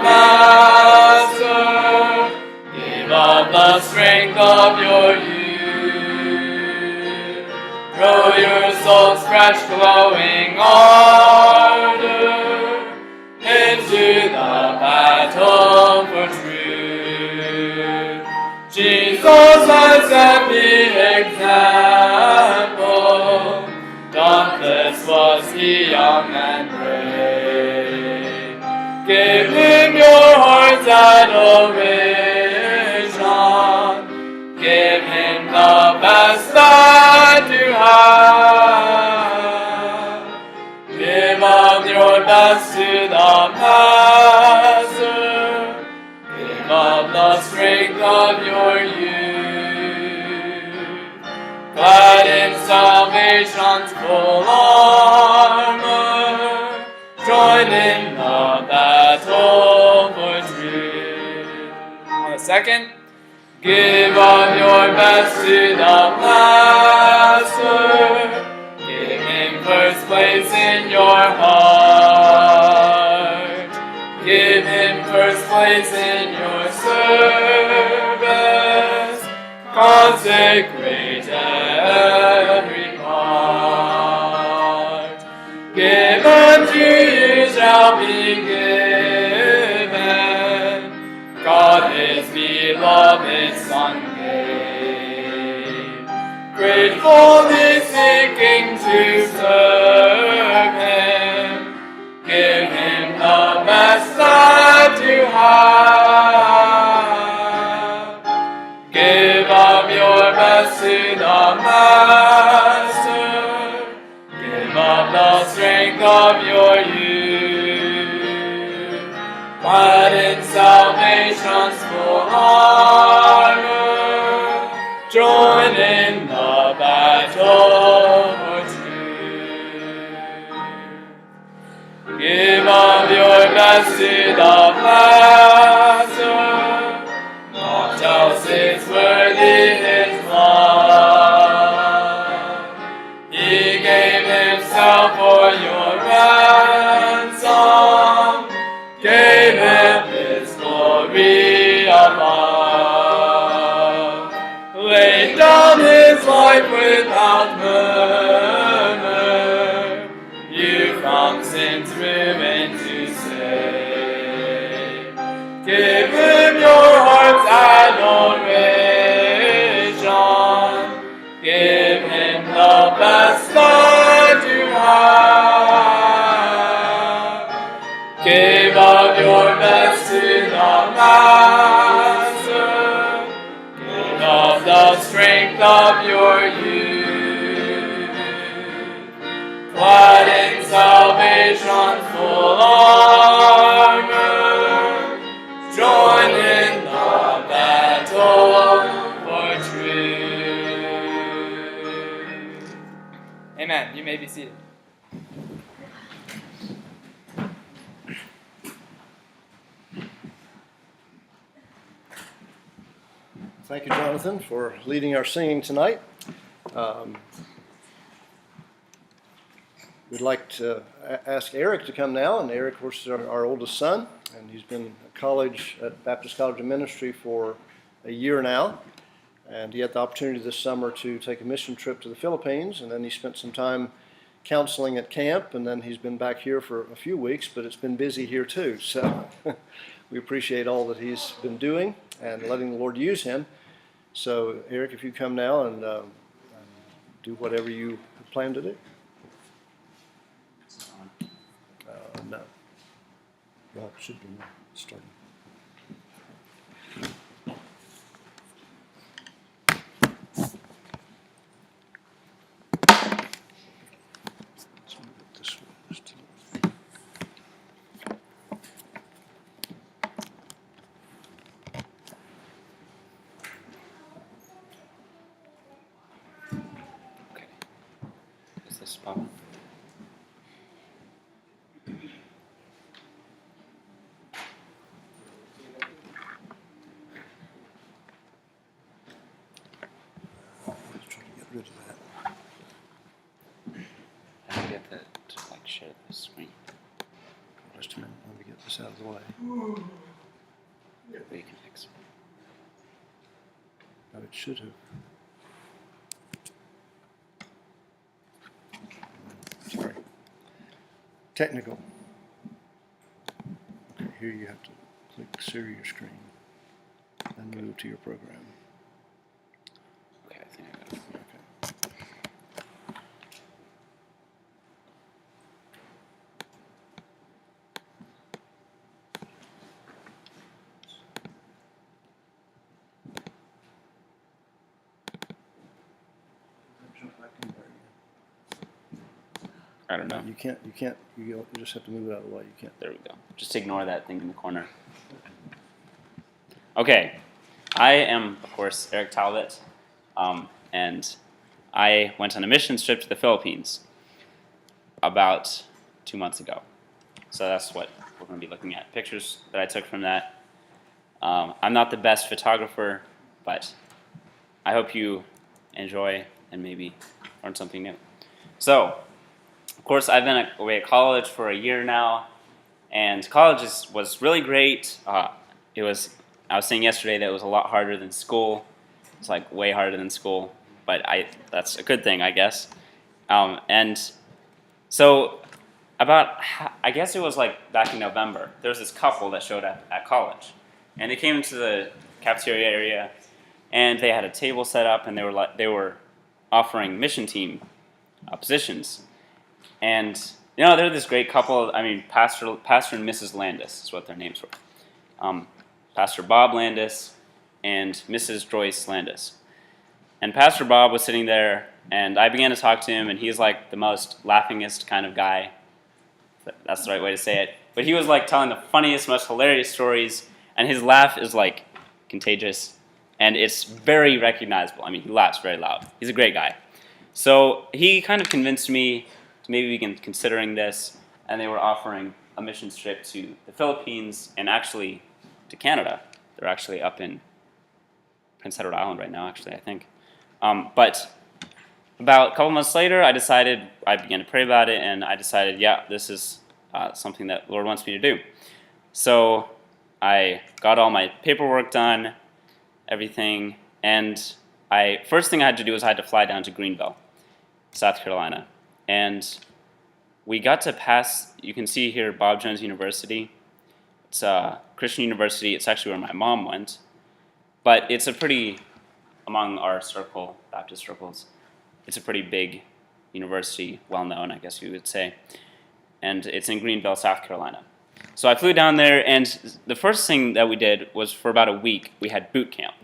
Master. Give up the strength of your youth. Throw your soul's fresh glowing ardor into the battle for truth. Jesus has set the example. Dauntless was he, young and brave. Give him your heart's adoration. Give him the best that you have. Give up your best to the Master. Give up the strength of your youth. Clad in salvation's full armor, join in the battle for truth. On a second. Give up your best to the Master. Give him first place in your heart. Give him first place in your service. Consecrate every part. Given to you shall be given. God his beloved Son gave, gratefully seeking to serve him. Give him the best that you have. Give up your best to the Master. Give up the strength of your youth. Clad in salvation's full armor, join in the battle for truth. Give up your best to the Master. Naught else is worthy his love. He gave himself for your ransom. Gave him his glory above. Laid down his life without murmur. You from sin's ruin to save. Give him your heart's adoration. Give him the best that you have. Give up your best to the Master. Give up the strength of your youth. Clad in salvation's full armor, join in the battle for truth. Amen. You may be seated. Thank you, Jonathan, for leading our singing tonight. We'd like to ask Erik to come now, and Erik, of course, is our oldest son, and he's been at college at Baptist College of Ministry for a year now, and he had the opportunity this summer to take a mission trip to the Philippines, and then he spent some time counseling at camp, and then he's been back here for a few weeks, but it's been busy here too, so we appreciate all that he's been doing and letting the Lord use him. So, Erik, if you come now and do whatever you plan to do. No. Well, it should be starting. Spot. Rid of that. I get that to like share the screen. Just a minute, let me get this out of the way. We can fix. Oh, it should have. Sorry. Technical. Okay, here you have to click share your screen and move to your program. Okay, I think I got it. Okay. I don't know. You just have to move it out of the way. You can't. There we go. Just ignore that thing in the corner. Okay, I am, of course, Erik Talbot, and I went on a mission trip to the Philippines about 2 months ago. So that's what we're going to be looking at. Pictures that I took from that. I'm not the best photographer, but I hope you enjoy and maybe learn something new. So, of course, I've been away at college for a year now, and college was really great. I was saying yesterday that it was a lot harder than school. It's like way harder than school, but that's a good thing, I guess. And so I guess it was like back in November, there was this couple that showed up at college, and they came into the cafeteria area, and they had a table set up, and they were offering mission team positions. And, you know, they're this great couple. I mean, Pastor and Mrs. Landis is what their names were. Pastor Bob Landis and Mrs. Joyce Landis. And Pastor Bob was sitting there, and I began to talk to him, and he's like the most laughingest kind of guy. That's the right way to say it. But he was like telling the funniest, most hilarious stories, and his laugh is like contagious, and it's very recognizable. I mean, he laughs very loud. He's a great guy. So he kind of convinced me to maybe begin considering this, and they were offering a mission trip to the Philippines and actually to Canada. They're actually up in Prince Edward Island right now, actually, I think. But about a couple months later, I began to pray about it, and I decided, yeah, this is something that the Lord wants me to do. So I got all my paperwork done, everything, and first thing I had to do was I had to fly down to Greenville, South Carolina. And we got to pass, you can see here, Bob Jones University. It's a Christian university. It's actually where my mom went. But it's among our circle, Baptist circles, it's a pretty big university, well-known, I guess you would say. And it's in Greenville, South Carolina. So I flew down there, and the first thing that we did was for about a week, we had boot camp.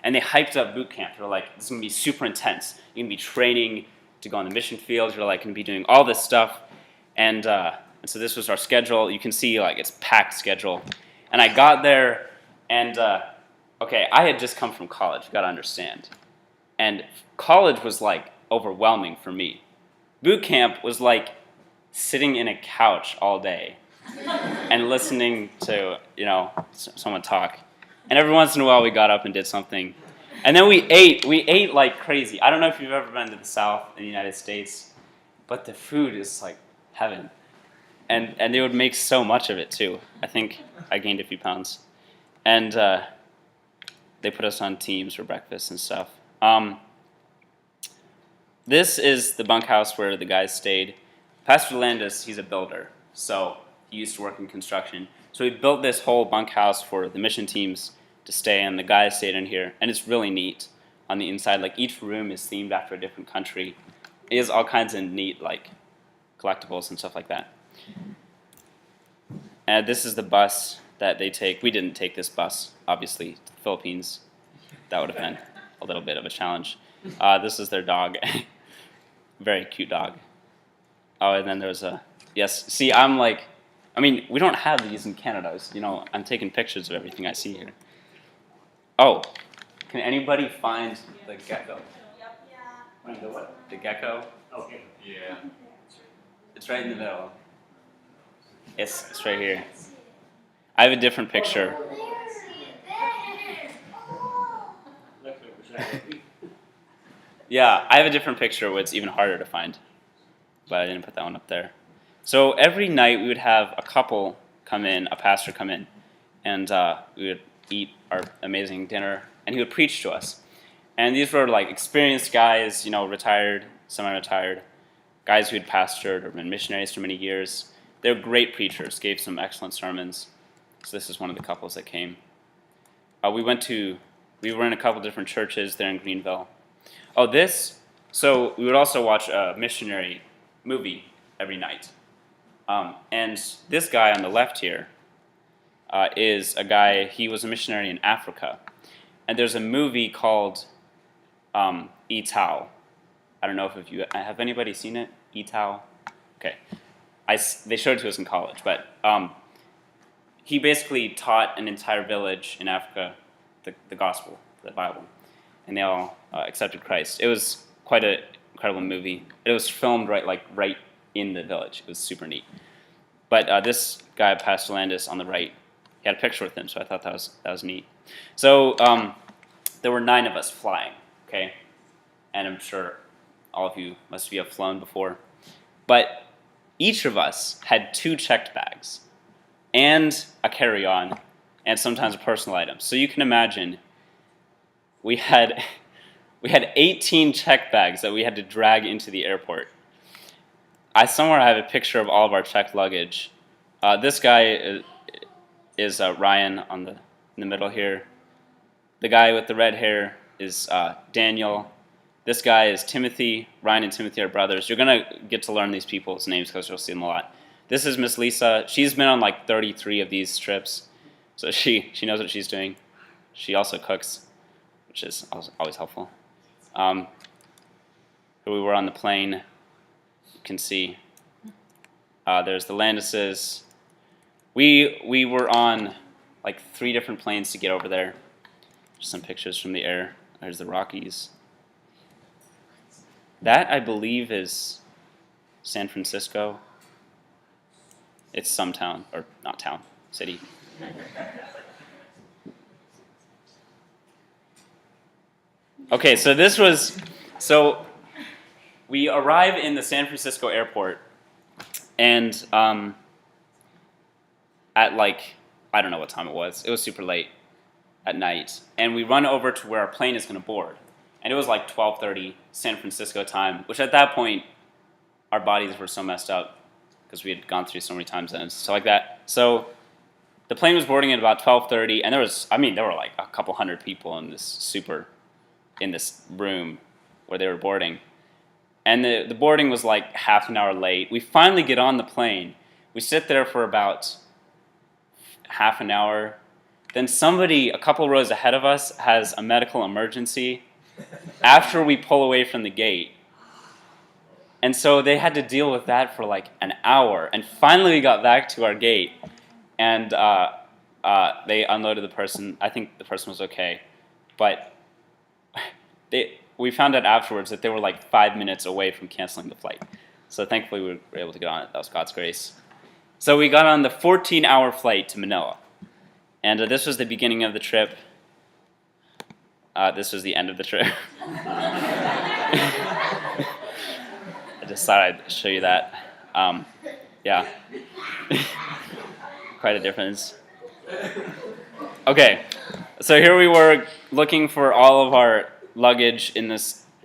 And they hyped up boot camp. They were like, this is going to be super intense. You're going to be training to go on the mission field. You're like going to be doing all this stuff. And so this was our schedule. You can see like it's packed schedule. And I got there, and okay, I had just come from college. You got to understand. And college was like overwhelming for me. Boot camp was like sitting in a couch all day and listening to someone talk. And every once in a while we got up and did something. And then we ate like crazy. I don't know if you've ever been to the South in the United States, but the food is like heaven. And they would make so much of it too. I think I gained a few pounds. And they put us on teams for breakfast and stuff. This is the bunkhouse where the guys stayed. Pastor Landis, he's a builder, so he used to work in construction. So he built this whole bunkhouse for the mission teams to stay, and the guys stayed in here. And it's really neat on the inside. Like each room is themed after a different country. It has all kinds of neat like collectibles and stuff like that. And this is the bus that they take. We didn't take this bus, obviously, to the Philippines. That would have been a little bit of a challenge. This is their dog. Very cute dog. Oh, and then there's yes, see, we don't have these in Canada. I'm taking pictures of everything I see here. Oh, can anybody find the gecko? Find the what? The gecko? Okay. Yeah. It's right in the middle. It's right here. I have a different picture. Yeah, I have a different picture where it's even harder to find. But I didn't put that one up there. So every night we would have a couple come in, a pastor come in, and we would eat our amazing dinner, and he would preach to us. And these were like experienced guys, retired, semi-retired, guys who had pastored or been missionaries for many years. They were great preachers, gave some excellent sermons. So this is one of the couples that came. We were in a couple different churches there in Greenville. So we would also watch a missionary movie every night. And this guy on the left here is a guy, he was a missionary in Africa. And there's a movie called Etau. I don't know if have anybody seen it? Etau? Okay. They showed it to us in college, but he basically taught an entire village in Africa the gospel, the Bible, and they all accepted Christ. It was quite an incredible movie. It was filmed right in the village. It was super neat. But this guy, Pastor Landis, on the right, he had a picture with him, so I thought that was neat. So there were 9 of us flying, okay? And I'm sure all of you must have flown before. But each of us had 2 checked bags and a carry-on and sometimes a personal item. So you can imagine we had 18 checked bags that we had to drag into the airport. Somewhere I have a picture of all of our checked luggage. This guy is Ryan in the middle here. The guy with the red hair is Daniel. This guy is Timothy. Ryan and Timothy are brothers. You're going to get to learn these people's names because you'll see them a lot. This is Miss Lisa. She's been on like 33 of these trips, so she knows what she's doing. She also cooks, which is always helpful. Here we were on the plane. You can see there's the Landises. We were on like 3 different planes to get over there. Just some pictures from the air. There's the Rockies. That, I believe, is San Francisco. It's some town, or not town, city. Okay, so we arrive in the San Francisco airport, and at I don't know what time it was. It was super late at night, and we run over to where our plane is going to board. And it was like 12:30 San Francisco time, which at that point, our bodies were so messed up because we had gone through so many time zones, so like that. So the plane was boarding at about 12:30, and there were like a couple hundred people in this room where they were boarding. And the boarding was like half an hour late. We finally get on the plane. We sit there for about half an hour. Then somebody, a couple rows ahead of us, has a medical emergency after we pull away from the gate. And so they had to deal with that for like an hour. And finally we got back to our gate, and they unloaded the person. I think the person was okay. But we found out afterwards that they were like 5 minutes away from canceling the flight. So thankfully we were able to get on it. That was God's grace. So we got on the 14-hour flight to Manila. And this was the beginning of the trip. This was the end of the trip. I decided to show you that. Yeah. Quite a difference. Okay, so here we were looking for all of our luggage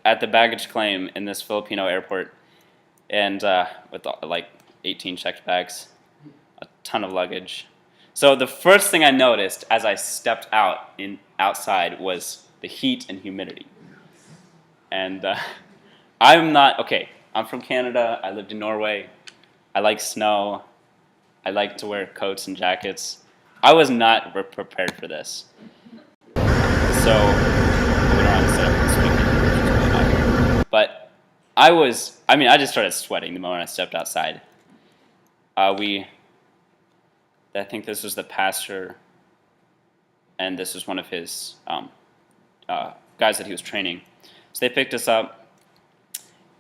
at the baggage claim in this Filipino airport, and with like 18 checked bags, a ton of luggage. So the first thing I noticed as I stepped outside was the heat and humidity. And I'm from Canada. I lived in Norway. I like snow. I like to wear coats and jackets. I was not prepared for this. So we don't have to set up this weekend. But I just started sweating the moment I stepped outside. I think this was the pastor, and this was one of his guys that he was training. So they picked us up,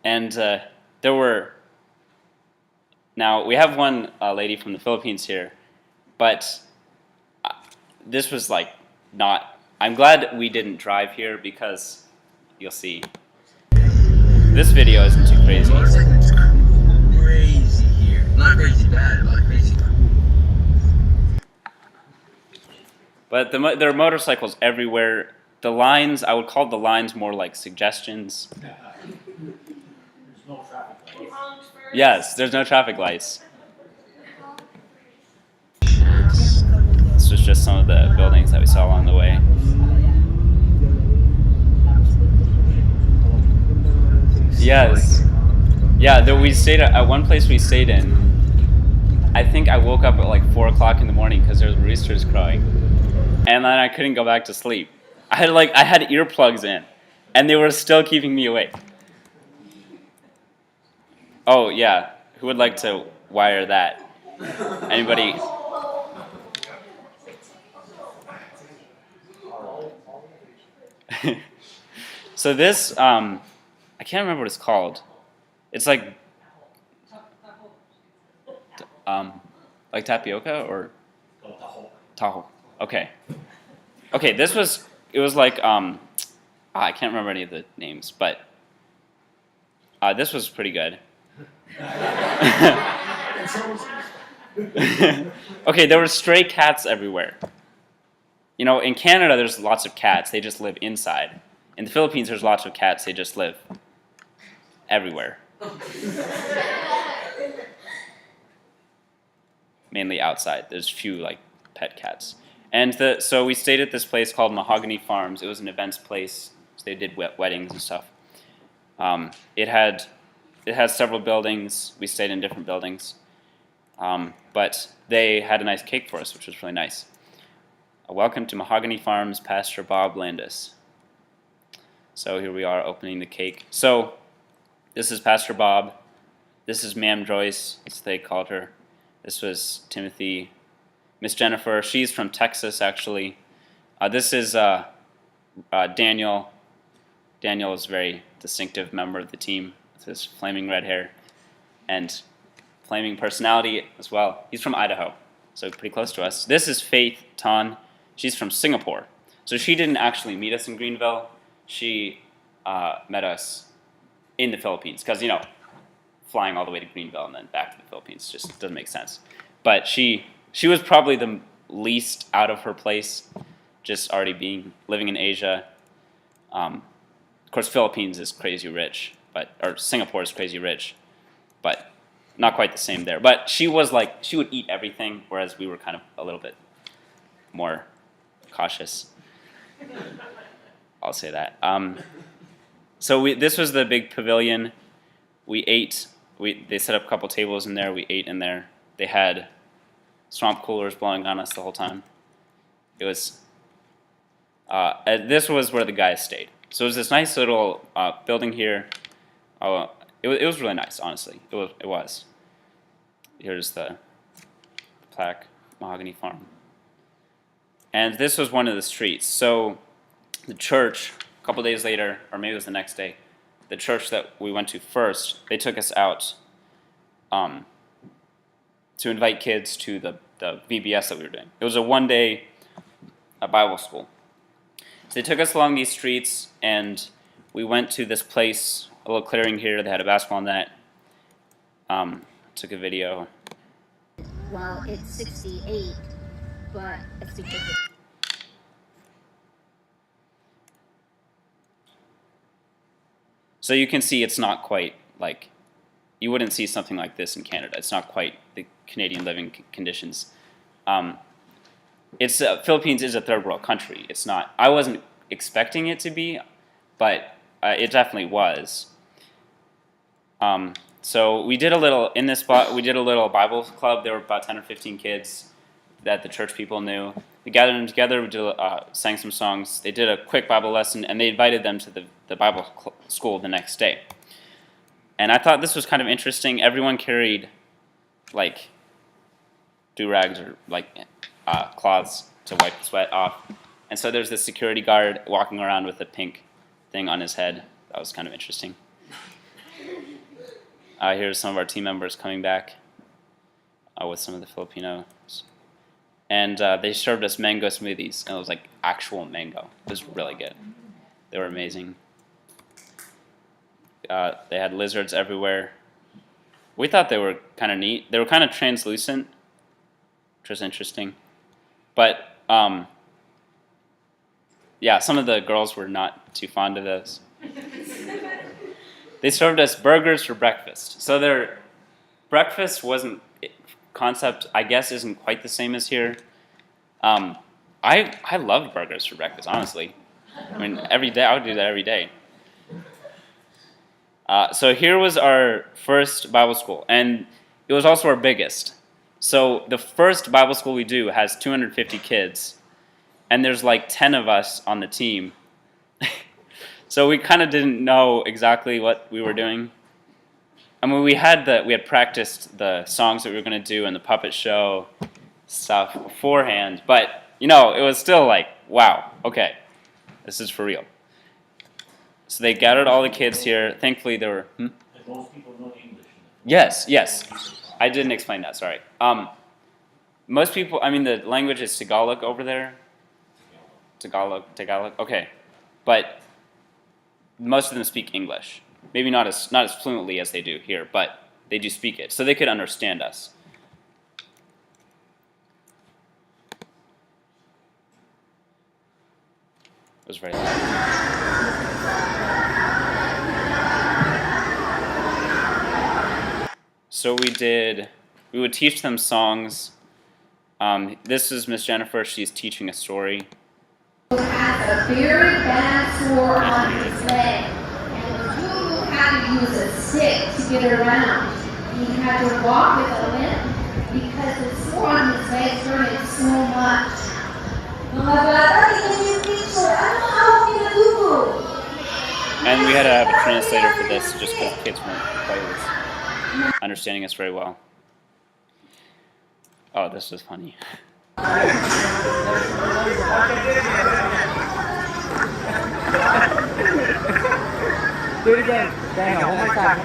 and now we have one lady from the Philippines here, but this was like not, I'm glad we didn't drive here because you'll see, this video isn't too crazy. It's crazy here. Not crazy bad, but crazy cool. But there are motorcycles everywhere. The lines, I would call the lines more like suggestions. There's no traffic lights. Yes, there's no traffic lights. This was just some of the buildings that we saw along the way. Yes. Yeah, we stayed at one place we stayed in. I think I woke up at like 4 o'clock in the morning because there was roosters crowing. And then I couldn't go back to sleep. I had earplugs in, and they were still keeping me awake. Oh yeah, who would like to wire that? Anybody? So this, I can't remember what it's called. It's like tapioca or taho. Okay. Okay, it was like, I can't remember any of the names, but this was pretty good. Okay, there were stray cats everywhere. You know, in Canada, there's lots of cats. They just live inside. In the Philippines, there's lots of cats. They just live everywhere. Mainly outside. There's few, like, pet cats. And so we stayed at this place called Mahogany Farms. It was an events place. So they did weddings and stuff. It had several buildings. We stayed in different buildings. But they had a nice cake for us, which was really nice. Welcome to Mahogany Farms, Pastor Bob Landis. So here we are opening the cake. So this is Pastor Bob. This is Ma'am Joyce, as they called her. This was Timothy. Miss Jennifer, she's from Texas, actually. This is Daniel. Daniel is a very distinctive member of the team with his flaming red hair and flaming personality as well. He's from Idaho, so pretty close to us. This is Faith Tan. She's from Singapore. So she didn't actually meet us in Greenville. She met us in the Philippines because, you know, flying all the way to Greenville and then back to the Philippines just doesn't make sense. But she was probably the least out of her place, just already living in Asia. Of course, Philippines is crazy rich, or Singapore is crazy rich, but not quite the same there. But she was like, she would eat everything, whereas we were kind of a little bit more cautious. I'll say that. So this was the big pavilion. We ate. They set up a couple tables in there. We ate in there. They had swamp coolers blowing on us the whole time. It was. This was where the guys stayed. So it was this nice little building here. It was really nice, honestly. It was. Here's the plaque, Mahogany Farm. And this was one of the streets. So the church, a couple days later, or maybe it was the next day, the church that we went to first, they took us out to invite kids to the VBS that we were doing. It was a one-day Bible school. So they took us along these streets, and we went to this place, a little clearing here. They had a basketball net. Took a video. Well, it's 68, but it's because So you can see it's not quite like, you wouldn't see something like this in Canada. It's not quite the Canadian living conditions. Philippines is a third world country. It's not. I wasn't expecting it to be, but it definitely was. So we did a little in this spot. We did a little Bible club. There were about 10 or 15 kids that the church people knew. We gathered them together. We sang some songs. They did a quick Bible lesson, and they invited them to the Bible school the next day. And I thought this was kind of interesting. Everyone carried like do-rags or like cloths to wipe the sweat off. And so there's this security guard walking around with a pink thing on his head. That was kind of interesting. Here's some of our team members coming back with some of the Filipinos. And they served us mango smoothies, and it was like actual mango. It was really good. They were amazing. They had lizards everywhere. We thought they were kind of neat. They were kind of translucent, which was interesting. But yeah, some of the girls were not too fond of this. They served us burgers for breakfast. So their breakfast wasn't concept, I guess, isn't quite the same as here. I loved burgers for breakfast, honestly. I mean, every day, I would do that every day. So here was our first Bible school, and it was also our biggest. So the first Bible school we do has 250 kids, and there's like 10 of us on the team. So we kind of didn't know exactly what we were doing. I mean, we had practiced the songs that we were going to do and the puppet show stuff beforehand, but it was still like, wow, okay, this is for real. So they gathered all the kids here. Thankfully, there were. And most people know English. Yes. I didn't explain that. Sorry. Most people. I mean, the language is Tagalog over there. Tagalog. Okay, but most of them speak English. Maybe not as fluently as they do here, but they do speak it, so they could understand us. It was very loud. So we would teach them songs. This is Miss Jennifer. She's teaching a story. Has a very bad sore on his leg, and Lulu had to use a stick to get around. He had to walk with a limp because the sore on his leg hurted so much. Mga bata, tingnan yung picture. Ano hawak ni Lulu? And we had to have a translator for this just because kids weren't quite understanding us very well. Oh, this was funny. Do it again. Daniel, one more time.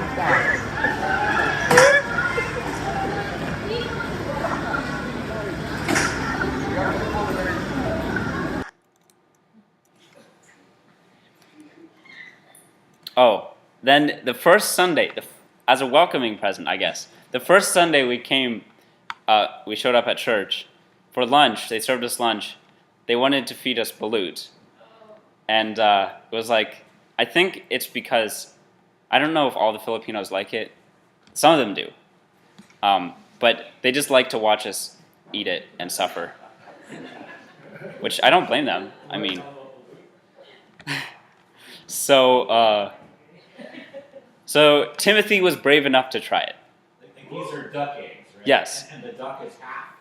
Oh, then the first Sunday, as a welcoming present, I guess, the first Sunday we came, we showed up at church for lunch. They served us lunch. They wanted to feed us balut. And it was like, I think it's because, I don't know if all the Filipinos like it. Some of them do. But they just like to watch us eat it and suffer. Which I don't blame them. I mean, so Timothy was brave enough to try it. These are duck eggs, right? Yes. And the duck is half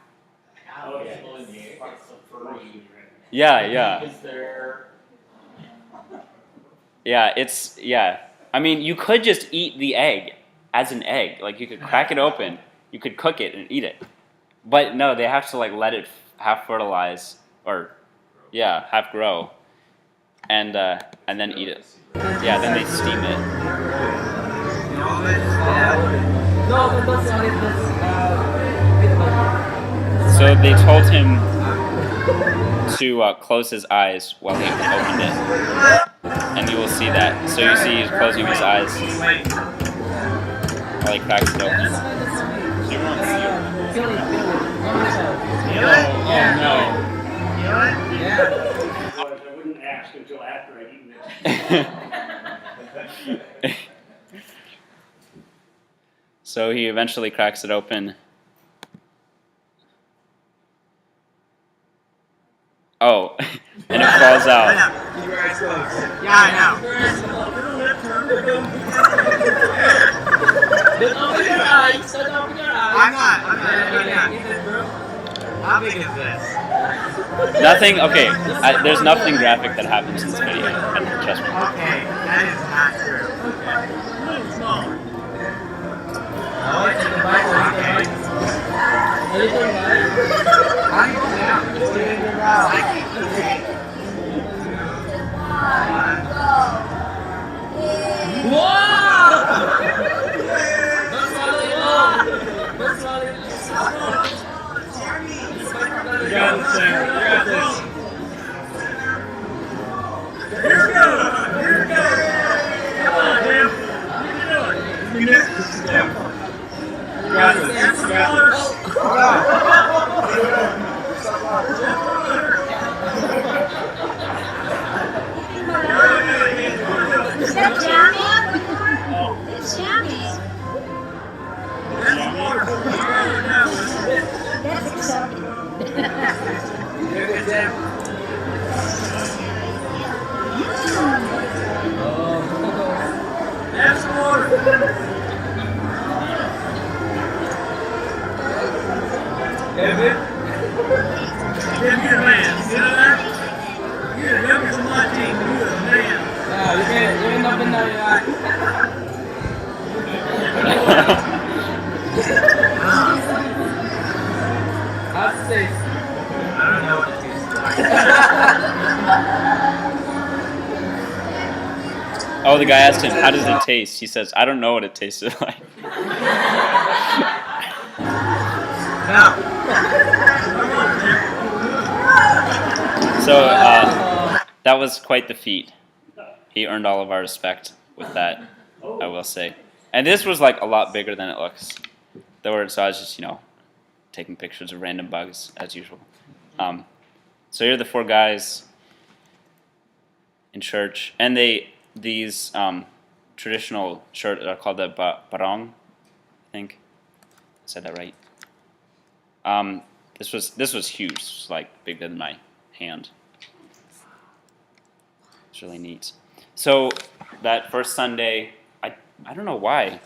visible in the egg. It's a furry. Yeah. Is there? Yeah. I mean, you could just eat the egg as an egg. Like, you could crack it open, you could cook it and eat it. But no, they have to like let it half fertilize or half grow, and then eat it. Yeah, then they steam it. So they told him to close his eyes while he opened it, and you will see that. So you see he's closing his eyes while he cracks it open. So you won't see it. I wouldn't ask until after I'd eaten it. So he eventually cracks it open. Oh, and it falls out. Yeah, I know. Open your eyes. Open your eyes. I'm not. How big is this? Nothing. Okay, there's nothing graphic that happens in this video. Trust me. Okay, that is not true. It's small. Oh, it's in the Bible. Anything right? I'm going down. Just get in your mouth. I keep eating. Whoa! Don't swallow it all. Don't swallow it. You got it, Sam. You got this. Here we go. Come on, Sam. You can do it. You got it. You got it. Look at them. Have some water. David? You're a man. You know that? You're the youngest on my team. You're a man. You end up in the How's it taste? I don't know what it tastes like. Oh, the guy asked him, "How does it taste?" He says, "I don't know what it tasted like." So that was quite the feat. He earned all of our respect with that, I will say. And this was like a lot bigger than it looks. So I was just, taking pictures of random bugs as usual. So here are the four guys in church, and these traditional shirts are called the barong, I think. I said that right. This was huge. It was like bigger than my hand. It's really neat. So that first Sunday, I don't know why.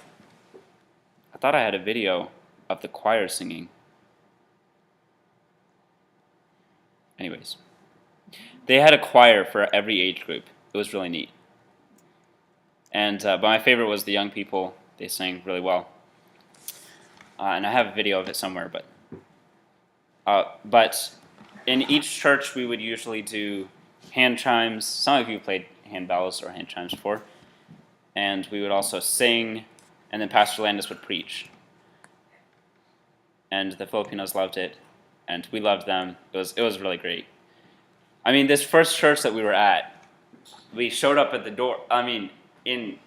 I thought I had a video of the choir singing. Anyways, they had a choir for every age group. It was really neat. And but my favorite was the young people. They sang really well. And I have a video of it somewhere, but in each church we would usually do hand chimes. Some of you played handbells or hand chimes before. And we would also sing, and then Pastor Landis would preach. And the Filipinos loved it, and we loved them. It was really great. I mean, this first church that we were at, we showed up at the door. I mean, in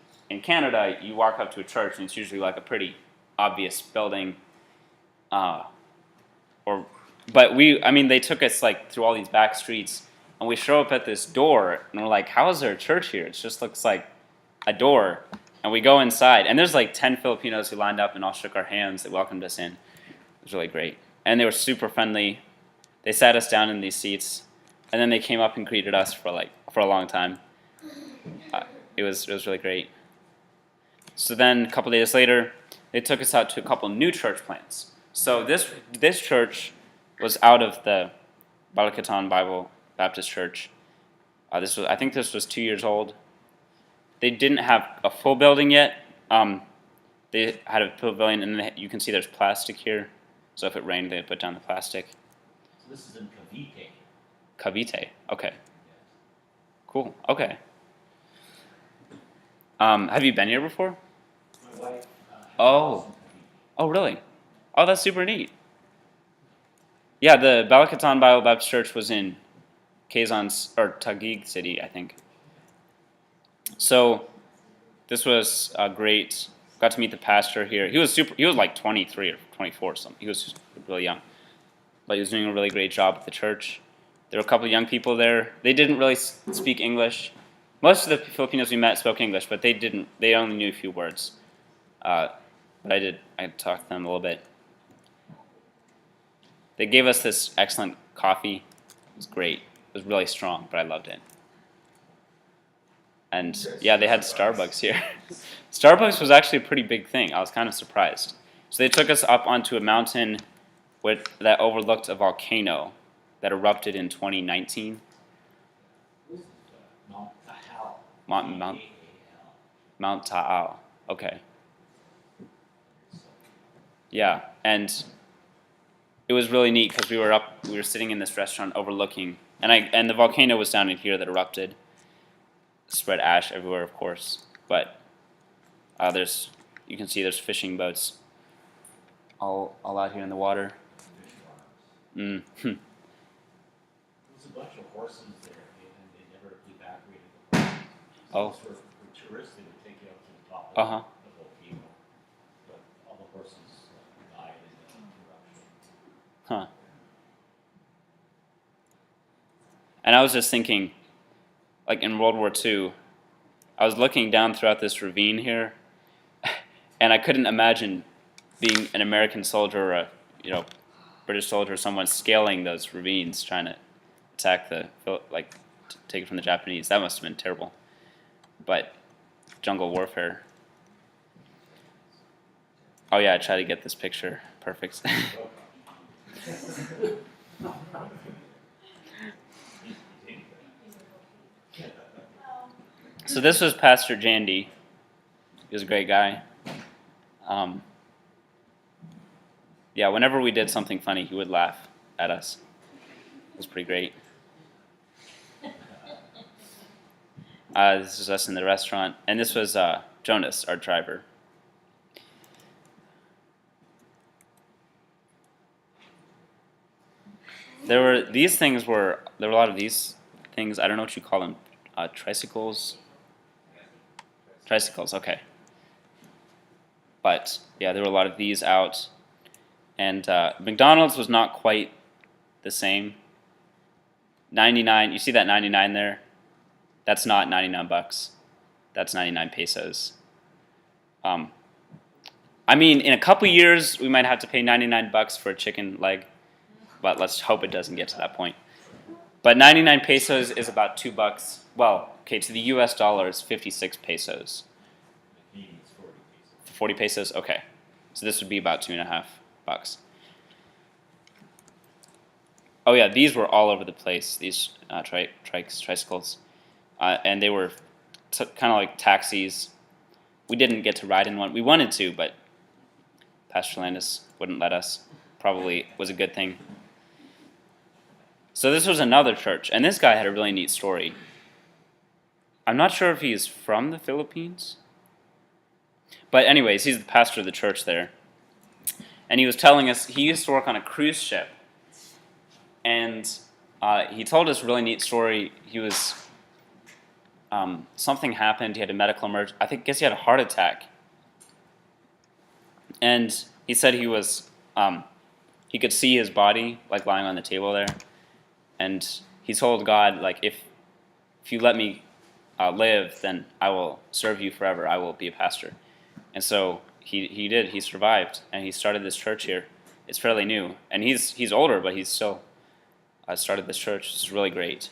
Canada, you walk up to a church, and it's usually like a pretty obvious building. But they took us like through all these back streets, and we show up at this door, and we're like, how is there a church here? It just looks like a door. And we go inside, and there's like 10 Filipinos who lined up and all shook our hands. They welcomed us in. It was really great. And they were super friendly. They sat us down in these seats, and then they came up and greeted us for a long time. It was really great. So then a couple days later, they took us out to a couple new church plants. So this church was out of the Balakatan Bible Baptist Church. I think this was 2 years old. They didn't have a full building yet. They had a pavilion, and you can see there's plastic here. So if it rained, they'd put down the plastic. So this is in Cavite. Cavite. Okay. Cool. Okay. Have you been here before? My wife. Oh. Oh, really? Oh, that's super neat. Yeah, the Balakatan Bible Baptist Church was in Quezon or Taguig City, I think. So this was great. Got to meet the pastor here. He was like 23 or 24 or something. He was just really young. But he was doing a really great job at the church. There were a couple of young people there. They didn't really speak English. Most of the Filipinos we met spoke English, but they only knew a few words. But I talked to them a little bit. They gave us this excellent coffee. It was great. It was really strong, but I loved it. And yeah, they had Starbucks here. Starbucks was actually a pretty big thing. I was kind of surprised. So they took us up onto a mountain that overlooked a volcano that erupted in 2019. Mount Tahal. Mount Taal. Okay. Yeah, and it was really neat because we were sitting in this restaurant overlooking, and the volcano was down in here that erupted. Spread ash everywhere, of course, but you can see there's fishing boats all out here in the water. There's a bunch of horses there, and they never evacuated them. Oh. For tourists, they would take you up to the top of Uh huh. the volcano, but all the horses died in the eruption. Huh. And I was just thinking, like in World War II, I was looking down throughout this ravine here, and I couldn't imagine being an American soldier or British soldier, someone scaling those ravines trying to attack take it from the Japanese. That must have been terrible. But jungle warfare. Oh yeah, I tried to get this picture perfect. So this was Pastor Jandy. He was a great guy. Yeah, whenever we did something funny, he would laugh at us. It was pretty great. This was us in the restaurant, and this was Jonas, our driver. There were a lot of these things. I don't know what you call them. Tricycles. Tricycles, okay. But yeah, there were a lot of these out, and McDonald's was not quite the same. 99. You see that 99 there? That's not 99 bucks. That's 99 pesos. I mean, in a couple years, we might have to pay 99 bucks for a chicken leg, but let's hope it doesn't get to that point. But 99 pesos is about $2. Well, okay, to the US dollar, it's 56 pesos. 40 pesos? Okay. So this would be about $2.50. Oh yeah, these were all over the place, these tricycles. And they were kind of like taxis. We didn't get to ride in one. We wanted to, but Pastor Landis wouldn't let us. Probably was a good thing. So this was another church, and this guy had a really neat story. I'm not sure if he's from the Philippines. But anyways, he's the pastor of the church there. And he was telling us he used to work on a cruise ship. And he told us a really neat story. He was... something happened. He had a medical emergency. I guess he had a heart attack. And he said he was... he could see his body, like, lying on the table there. And he told God, like, if you let me live, then I will serve you forever. I will be a pastor. And so he did. He survived, and he started this church here. It's fairly new, and he's older, but he's still started this church. It's really great,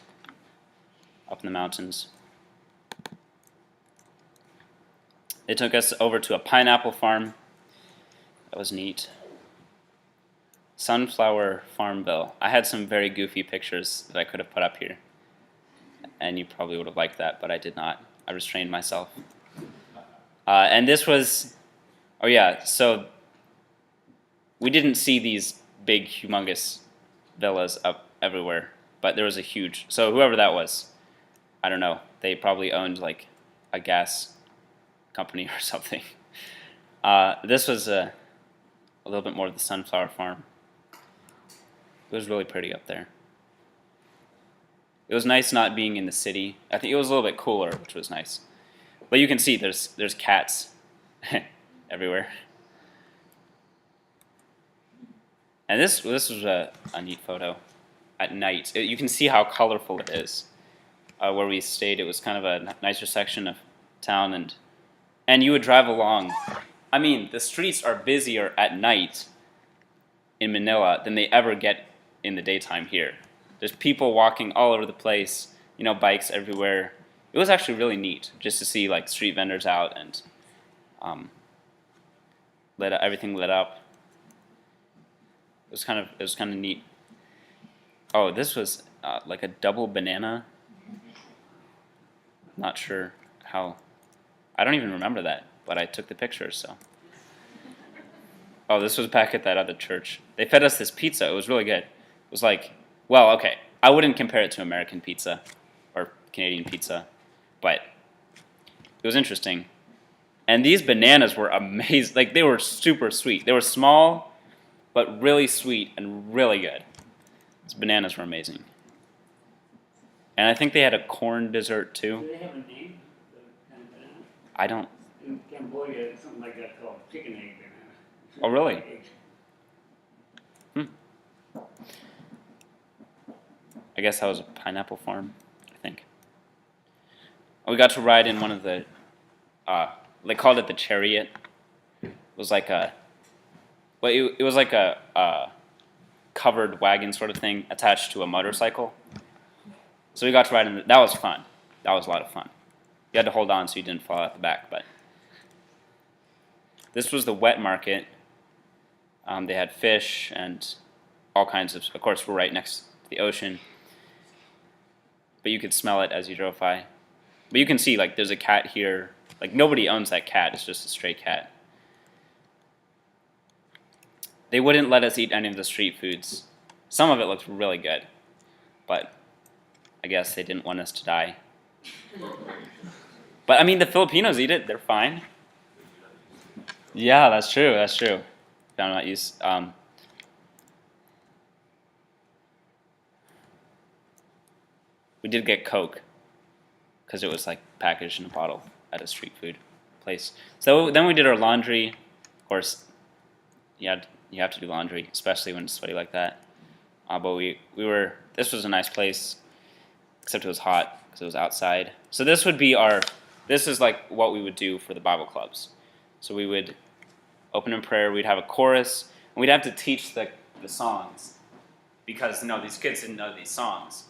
up in the mountains. They took us over to a pineapple farm. That was neat. Sunflower Farmville. I had some very goofy pictures that I could have put up here, and you probably would have liked that, but I did not. I restrained myself. And this was, oh yeah, so we didn't see these big, humongous villas up everywhere, but there was a huge, so whoever that was, I don't know, they probably owned like a gas company or something. This was a little bit more of the sunflower farm. It was really pretty up there. It was nice not being in the city. I think it was a little bit cooler, which was nice. But you can see there's cats everywhere. And this was a neat photo at night. You can see how colorful it is. Where we stayed, it was kind of a nicer section of town, and you would drive along. I mean, the streets are busier at night in Manila than they ever get in the daytime here. There's people walking all over the place, bikes everywhere. It was actually really neat just to see like street vendors out and everything lit up. It was kind of neat. Oh, this was like a double banana. Not sure how. I don't even remember that, but I took the picture, so. Oh, this was back at that other church. They fed us this pizza. It was really good. It was like, well, okay, I wouldn't compare it to American pizza or Canadian pizza, but it was interesting. And these bananas were amazing. Like, they were super sweet. They were small, but really sweet and really good. These bananas were amazing. And I think they had a corn dessert, too. Do they have a name? The kind of banana? I don't. In Cambodia, it's something like that called chicken egg banana. Oh, really? I guess that was a pineapple farm, I think. We got to ride in one of the, they called it the chariot. It was like a, well, it was like a covered wagon sort of thing attached to a motorcycle. So we got to ride in. That was fun. That was a lot of fun. You had to hold on so you didn't fall out the back. But this was the wet market. They had fish and all kinds of course, we're right next to the ocean. But you could smell it as you drove by. But you can see, like, there's a cat here. Like, nobody owns that cat. It's just a stray cat. They wouldn't let us eat any of the street foods. Some of it looked really good. But I guess they didn't want us to die. But, I mean, the Filipinos eat it. They're fine. Yeah, that's true. That's true. I'm not used. We did get Coke because it was like packaged in a bottle at a street food place. So then we did our laundry. Of course, you have to do laundry, especially when it's sweaty like that. But we were. This was a nice place, except it was hot because it was outside. So this would be our. This is like what we would do for the Bible clubs. So we would open in prayer. We'd have a chorus, and we'd have to teach the songs because these kids didn't know these songs.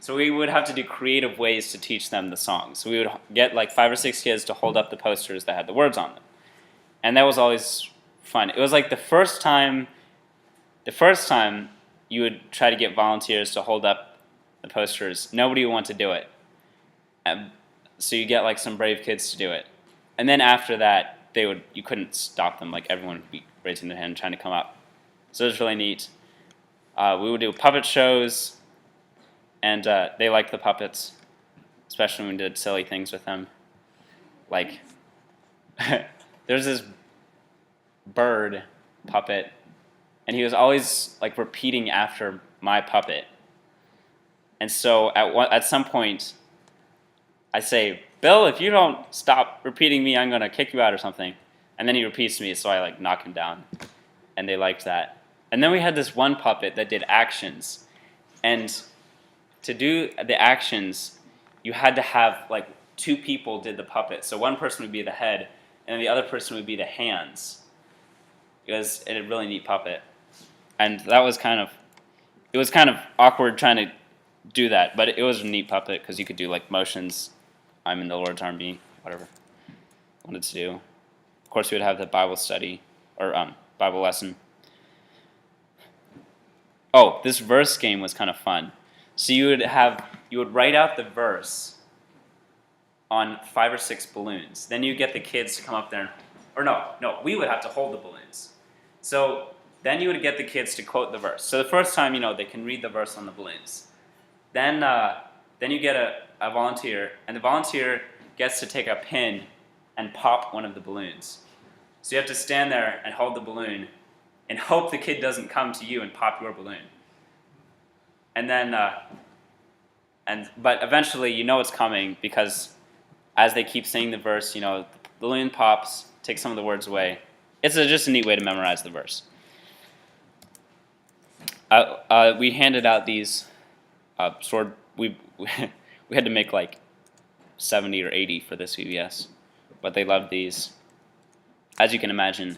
So we would have to do creative ways to teach them the songs. So we would get like 5 or 6 kids to hold up the posters that had the words on them. And that was always fun. It was like the first time you would try to get volunteers to hold up the posters, nobody would want to do it. So you get like some brave kids to do it. And then after that, you couldn't stop them. Like everyone would be raising their hand trying to come up. So it was really neat. We would do puppet shows. And they liked the puppets, especially when we did silly things with them. Like, there's this bird puppet, and he was always like repeating after my puppet. And so at some point, I say, "Bill, if you don't stop repeating me, I'm gonna kick you out or something." And then he repeats me, so I like knock him down, and they liked that. And then we had this one puppet that did actions, and to do the actions, you had to have, like, 2 people did the puppet. So one person would be the head, and the other person would be the hands. It was a really neat puppet. And that was kind of awkward trying to do that, but it was a neat puppet because you could do, like, motions. I'm in the Lord's army, whatever I wanted to do. Of course, we would have the Bible study, or Bible lesson. Oh, this verse game was kind of fun. So you would write out the verse on 5 or 6 balloons. Then you get the kids to come up there, we would have to hold the balloons. So then you would get the kids to quote the verse. So the first time, they can read the verse on the balloons. Then you get a volunteer, and the volunteer gets to take a pin and pop one of the balloons. So you have to stand there and hold the balloon and hope the kid doesn't come to you and pop your balloon. And then, but eventually it's coming because as they keep saying the verse, the balloon pops, takes some of the words away. It's just a neat way to memorize the verse. We handed out these sword. We had to make like 70 or 80 for this VBS, but they loved these. As you can imagine,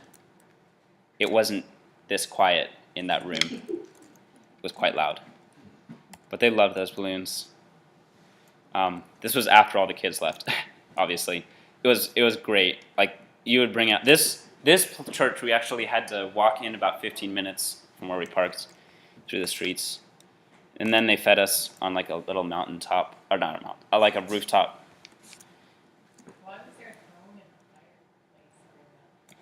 it wasn't this quiet in that room. It was quite loud. But they loved those balloons. This was after all the kids left, obviously. It was great. Like, you would bring out this church. We actually had to walk in about 15 minutes from where we parked through the streets, and then they fed us on like a little mountaintop, or not a mountain, like a rooftop. Why was there a throne in the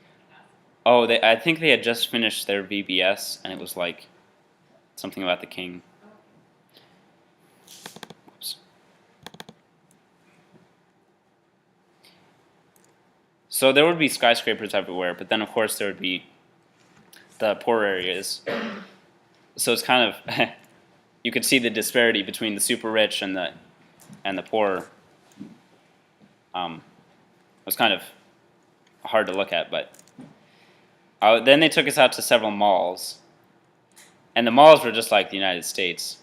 fireplace? Oh, I think they had just finished their VBS, and it was like something about the king. So there would be skyscrapers everywhere, but then of course there would be the poor areas. So it's kind of you could see the disparity between the super rich and the poor. It was kind of hard to look at, but then they took us out to several malls, and the malls were just like the United States.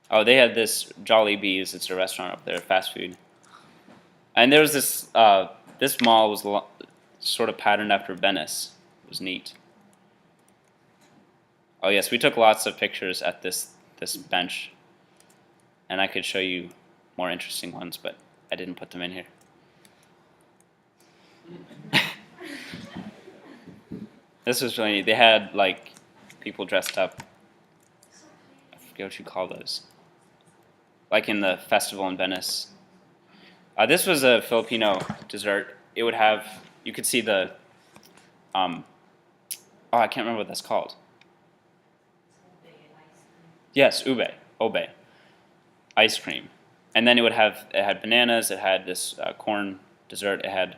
Oh, they had this Jollibee's. It's a restaurant up there, fast food. And there was this. This mall was sort of patterned after Venice. It was neat. Oh yes, we took lots of pictures at this bench, and I could show you more interesting ones, but I didn't put them in here. This was really neat. They had like people dressed up. I forget what you call those. Like in the festival in Venice. This was a Filipino dessert. It would have, you could see the, oh, I can't remember what that's called. Yes, obe, ice cream. And then it had bananas, it had this corn dessert, it had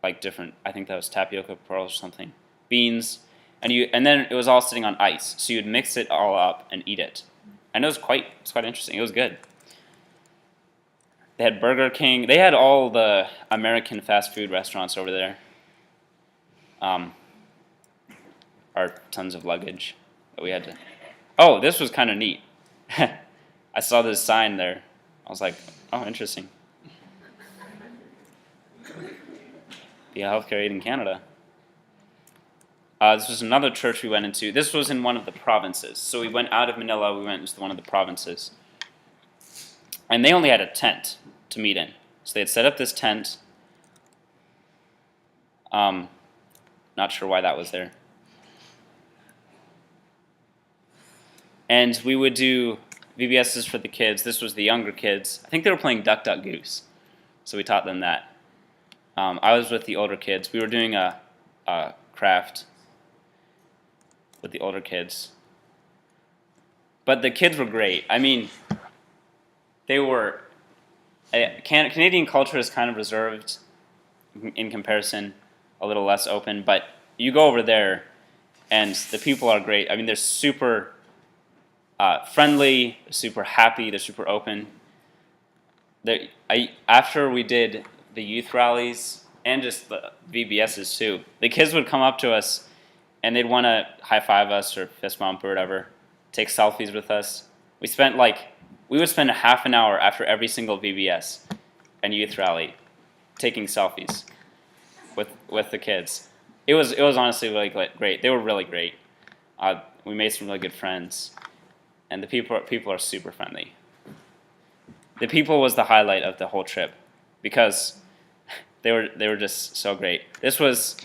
like different, I think that was tapioca pearls or something, beans, and then it was all sitting on ice. So you'd mix it all up and eat it. And it was quite interesting. It was good. They had Burger King. They had all the American fast food restaurants over there. Our tons of luggage that we had to. Oh, this was kind of neat. I saw this sign there. I was like, oh, interesting. Be a healthcare aid in Canada. This was another church we went into. This was in one of the provinces. So we went out of Manila, we went into one of the provinces. And they only had a tent to meet in. So they had set up this tent. Not sure why that was there. And we would do VBSs for the kids. This was the younger kids. I think they were playing Duck, Duck, Goose. So we taught them that. I was with the older kids. We were doing a craft with the older kids. But the kids were great. I mean, they were... Canadian culture is kind of reserved in comparison, a little less open, but you go over there and the people are great. I mean, they're super friendly, super happy, they're super open. After we did the youth rallies and just the VBSs too, the kids would come up to us and they'd want to high-five us or fist bump or whatever, take selfies with us. We would spend a half an hour after every single VBS and youth rally taking selfies with the kids. It was honestly really great. They were really great. We made some really good friends, and the people are super friendly. The people was the highlight of the whole trip because they were just so great. This was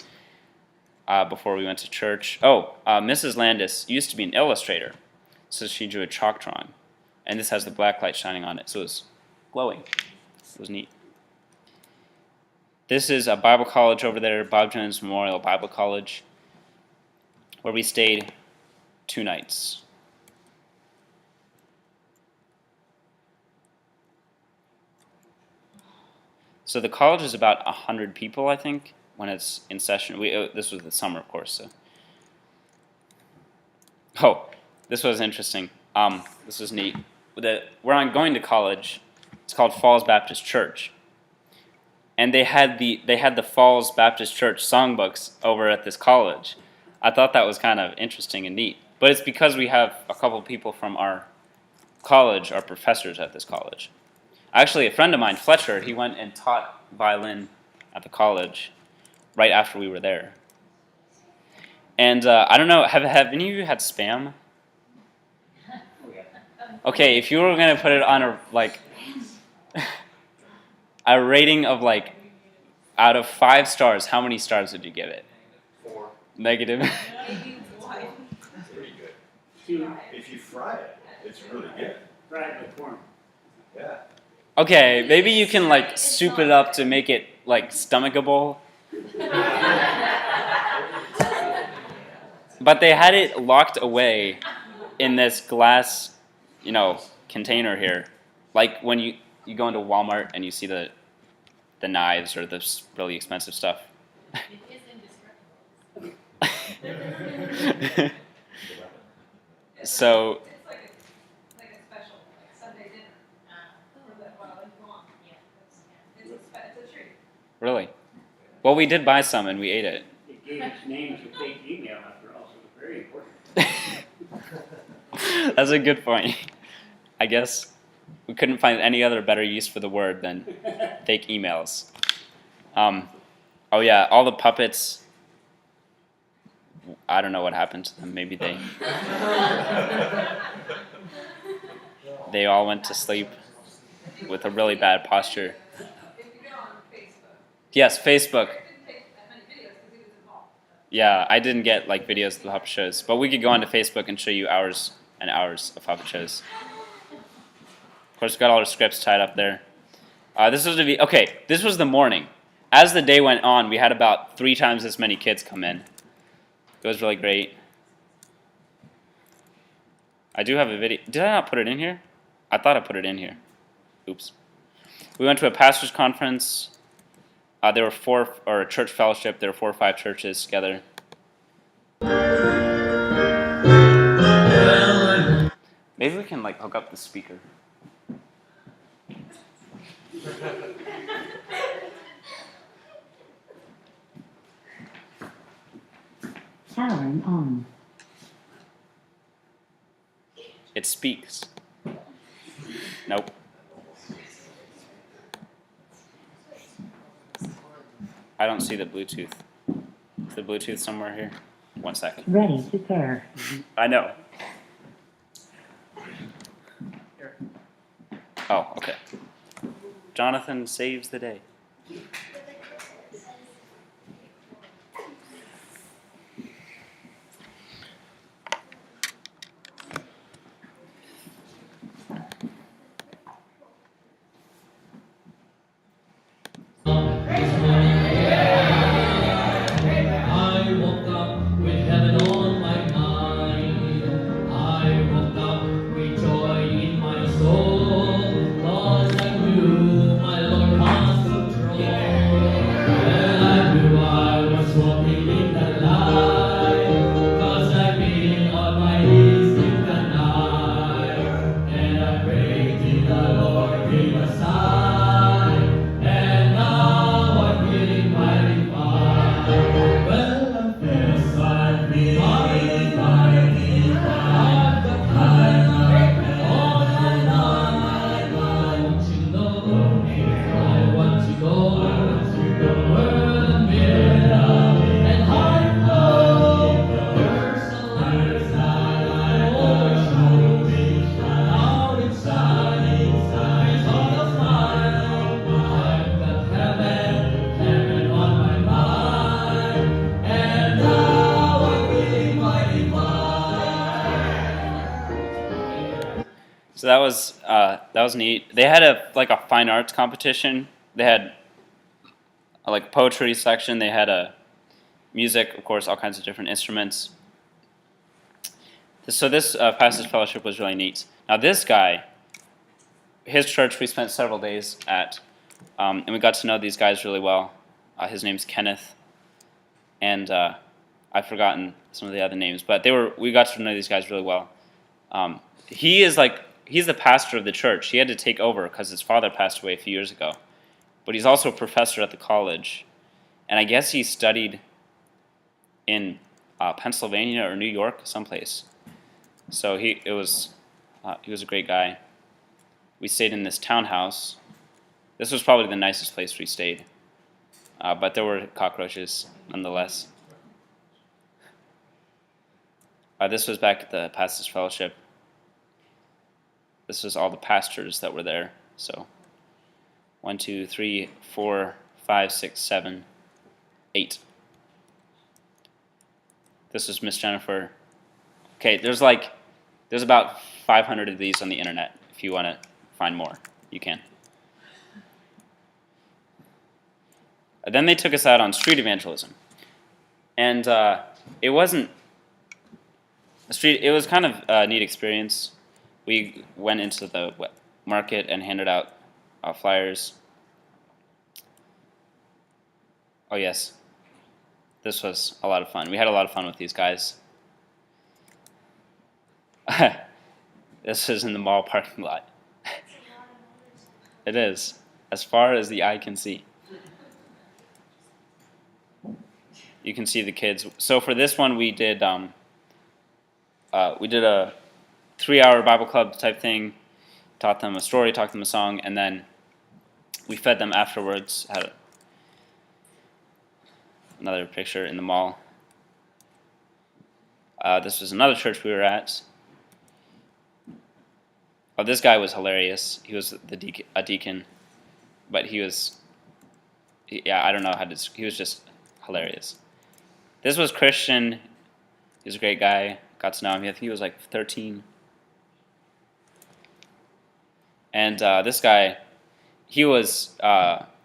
before we went to church. Oh, Mrs. Landis used to be an illustrator, so she drew a chalk drawing. And this has the black light shining on it, so it was glowing. It was neat. This is a Bible college over there, Bob Jones Memorial Bible College, where we stayed 2 nights. So the college is about 100 people, I think, when it's in session. This was the summer, of course. So. Oh, this was interesting. This was neat. Where I'm going to college, it's called Falls Baptist Church, and they had the Falls Baptist Church songbooks over at this college. I thought that was kind of interesting and neat, but it's because we have a couple people from our college are professors at this college. Actually, a friend of mine, Fletcher, he went and taught violin at the college right after we were there. And I don't know, have any of you had Spam? Okay, if you were going to put it on a rating of out of 5 stars, how many stars would you give it? 4. Negative? Pretty good. 2. If you fry it, it's really good. Fried with corn. Yeah. Okay, maybe you can soup it up to make it stomachable. But they had it locked away in this glass, container here. Like when you go into Walmart and you see the knives or the really expensive stuff. It is indestructible. So. It's like a special, Sunday dinner. It's long. Yeah. It's a treat. Really? Well, we did buy some and we ate it. It gave its name to fake email after all, so it's very important. That's a good point. I guess we couldn't find any other better use for the word than fake emails. Oh yeah, all the puppets I don't know what happened to them. Maybe they all went to sleep with a really bad posture. If you go on Facebook. Yes, Facebook. Eric didn't take that many videos because he was involved. Yeah, I didn't get like videos of the puppet shows, but we could go onto Facebook and show you hours and hours of puppet shows. Of course, we got all our scripts tied up there. This was This was the morning. As the day went on, we had about 3 times as many kids come in. It was really great. I do have a video. Did I not put it in here? I thought I put it in here. Oops. We went to a pastor's conference. There were a church fellowship. There were 4 or 5 churches together. Maybe we can like hook up the speaker. Powering on. It speaks. Nope. I don't see the Bluetooth. Is the Bluetooth somewhere here? 1 second. Ready to pair. I know. Oh, okay. Jonathan saves the day. So that was neat. They had a fine arts competition. They had a poetry section. They had a music, of course, all kinds of different instruments. So this pastor's fellowship was really neat. Now this guy, his church we spent several days at, and we got to know these guys really well. His name's Kenneth, and I've forgotten some of the other names, but we got to know these guys really well. He's the pastor of the church. He had to take over because his father passed away a few years ago. But he's also a professor at the college. And I guess he studied in Pennsylvania or New York, someplace. So he was a great guy. We stayed in this townhouse. This was probably the nicest place we stayed. But there were cockroaches, nonetheless. This was back at the pastor's fellowship. This was all the pastors that were there. So 1, 2, 3, 4, 5, 6, 7, 8. This was Miss Jennifer. Okay, there's about 500 of these on the internet. If you want to find more, you can. Then they took us out on street evangelism, and it wasn't a street. It was kind of a neat experience. We went into the market and handed out flyers. Oh yes, this was a lot of fun. We had a lot of fun with these guys. This is in the mall parking lot. It is, as far as the eye can see. You can see the kids. So for this one, we did a 3-hour Bible club type thing. Taught them a story, taught them a song, and then we fed them afterwards. Had another picture in the mall. This was another church we were at. Oh, this guy was hilarious. He was a deacon, but yeah, I don't know how to. He was just hilarious. This was Christian. He was a great guy. Got to know him. I think he was like 13. And this guy, he was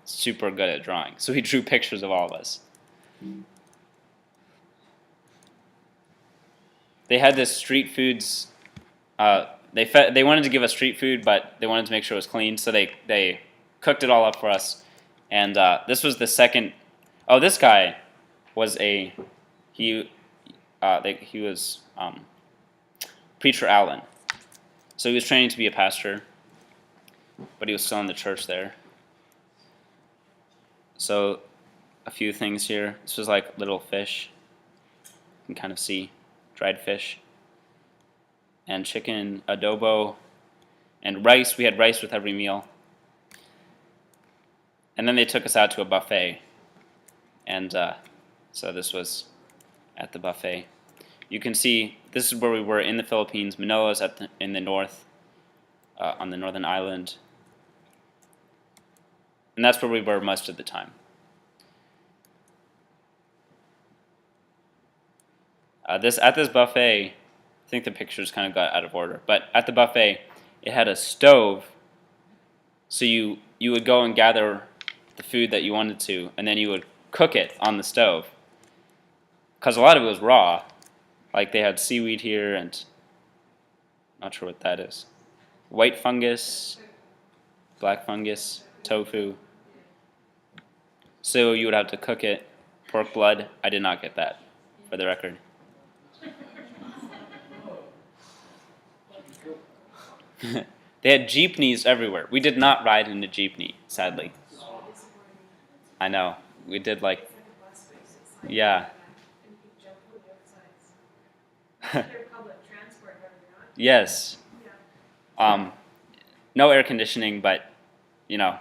super good at drawing. So he drew pictures of all of us. They had this street foods. They wanted to give us street food, but they wanted to make sure it was clean. So they cooked it all up for us. And this was the second. Oh, this guy was he was Preacher Allen. So he was training to be a pastor, but he was still in the church there. So a few things here. This was like little fish. You can kind of see dried fish. And chicken adobo. And rice. We had rice with every meal. And then they took us out to a buffet. And so this was at the buffet. You can see this is where we were in the Philippines. Manila is in the north, on the northern island. And that's where we were most of the time. At this buffet, I think the pictures kind of got out of order, but at the buffet, it had a stove, so you would go and gather the food that you wanted to, and then you would cook it on the stove. Because a lot of it was raw. Like they had seaweed here, and not sure what that is. White fungus, black fungus, tofu. So you would have to cook it. Pork blood, I did not get that, for the record. They had jeepneys everywhere. We did not ride in a jeepney, sadly. I know. We did like, yeah. Yes. No air conditioning, but, you know,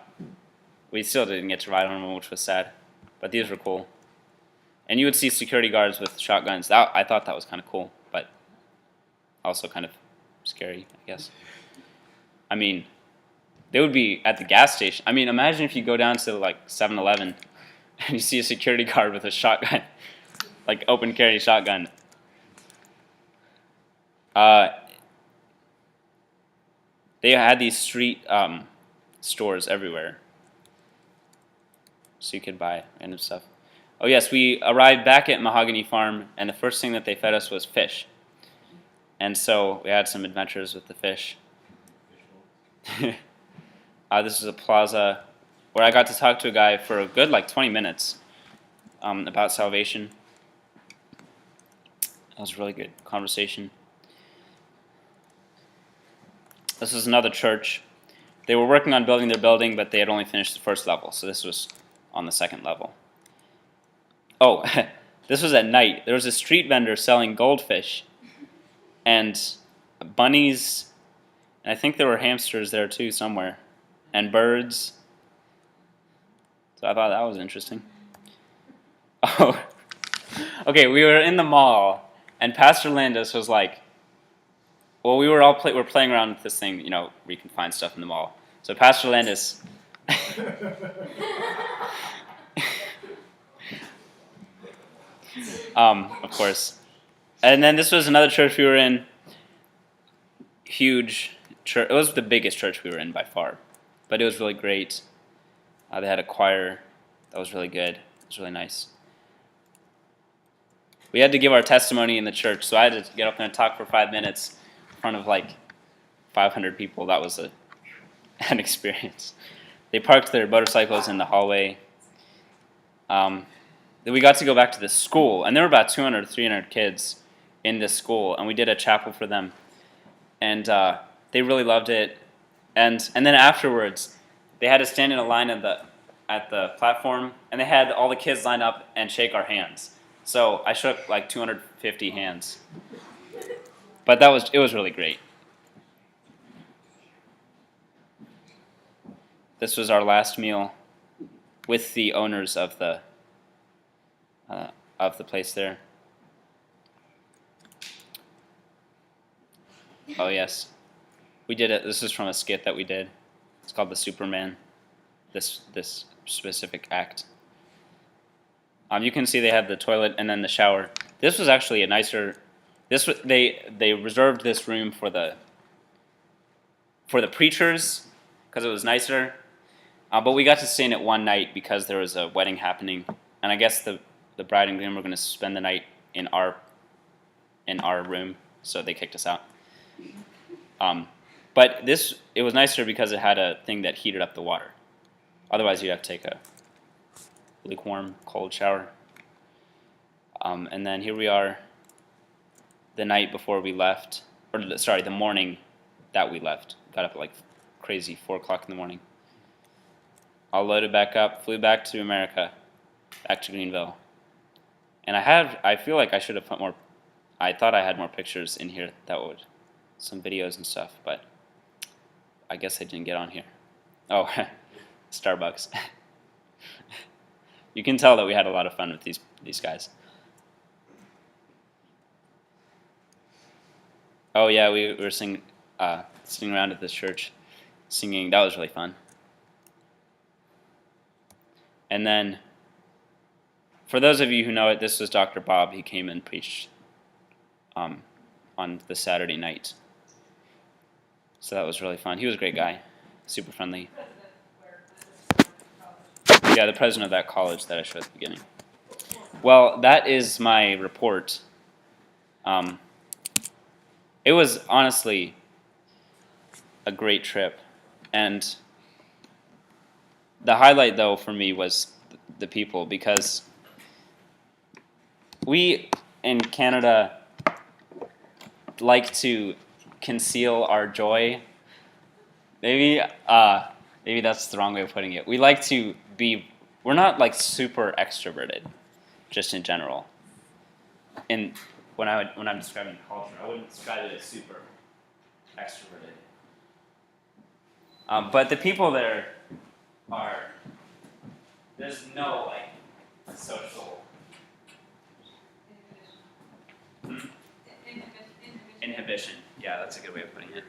we still didn't get to ride on them, which was sad. But these were cool. And you would see security guards with shotguns. I thought that was kind of cool, but also kind of scary, I guess. I mean, they would be at the gas station. I mean, imagine if you go down to like 7-Eleven and you see a security guard with a shotgun, like open carry shotgun. They had these street stores everywhere, so you could buy random stuff. Oh yes, we arrived back at Mahogany Farm, and the first thing that they fed us was fish. And so we had some adventures with the fish. This is a plaza where I got to talk to a guy for a good like 20 minutes about salvation. That was a really good conversation. This is another church. They were working on building their building, but they had only finished the first level, so this was on the second level. Oh, this was at night. There was a street vendor selling goldfish and bunnies, and I think there were hamsters there too somewhere, and birds. So I thought that was interesting. Oh, okay, we were in the mall, and Pastor Landis was like, well, we're playing around with this thing, you know, where you can find stuff in the mall. So Pastor Landis, of course. And then this was another church we were in. Huge church. It was the biggest church we were in by far, but it was really great. They had a choir that was really good. It was really nice. We had to give our testimony in the church, so I had to get up there and talk for 5 minutes in front of like 500 people. That was an experience. They parked their motorcycles in the hallway. Then we got to go back to the school, and there were about 200 or 300 kids in this school, and we did a chapel for them. And they really loved it. And then afterwards, they had to stand in a line at the platform, and they had all the kids line up and shake our hands. So I shook like 250 hands. But it was really great. This was our last meal with the owners of the place there. Oh yes, we did it. This is from a skit that we did. It's called the Superman. This specific act. You can see they had the toilet and then the shower. This was actually a nicer. They reserved this room for the preachers because it was nicer. But we got to stay in it one night because there was a wedding happening, and I guess the bride and groom were going to spend the night in our room, so they kicked us out. But it was nicer because it had a thing that heated up the water. Otherwise, you'd have to take a lukewarm, cold shower. And then here we are, the night before we left, or sorry, the morning that we left. Got up at like crazy 4 o'clock in the morning. All loaded back up, flew back to America, back to Greenville. And I feel like I should have put more. I thought I had more pictures in here some videos and stuff, but I guess I didn't get on here. Oh, Starbucks. You can tell that we had a lot of fun with these guys. Oh yeah, we were sitting around at this church, singing. That was really fun. And then, for those of you who know it, this was Dr. Bob. He came and preached on the Saturday night. So that was really fun. He was a great guy, super friendly. Yeah, the president of that college that I showed at the beginning. Well, that is my report. It was honestly a great trip, and the highlight though for me was the people, because we in Canada like to conceal our joy. Maybe that's the wrong way of putting it. We like to be. We're not like super extroverted, just in general. And when I'm describing culture, I wouldn't describe it as super extroverted. But the people there there's no like social inhibition. Yeah, that's a good way of putting it.